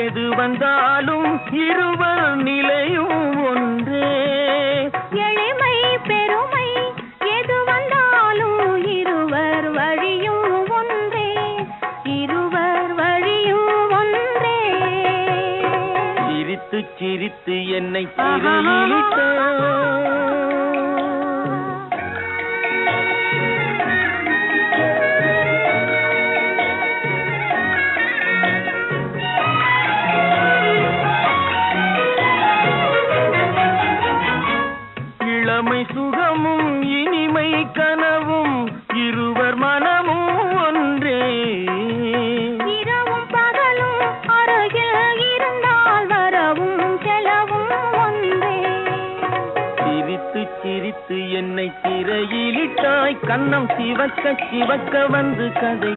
எது வந்தாலும் இருவர் நிலையும் ஒன்றே. எளிமை பெருமை எது வந்தாலும் இருவர் வழியும் ஒன்றே. இருவர் வழியும் ஒன்றே. சிரித்து சிரித்து என்னை சிறையிலிட்ட இளமை சுகமும் இனிமை கனவும் இருவர் மனமும் ஒன்றே. இரவும் பகலும் அருகில் இருந்தால் வரவும் செலவும் ஒன்றே. சிரித்து சிரித்து என்னை சிறையிலிட்டாய். கன்னம் சிவக்க சிவக்க வந்து கதை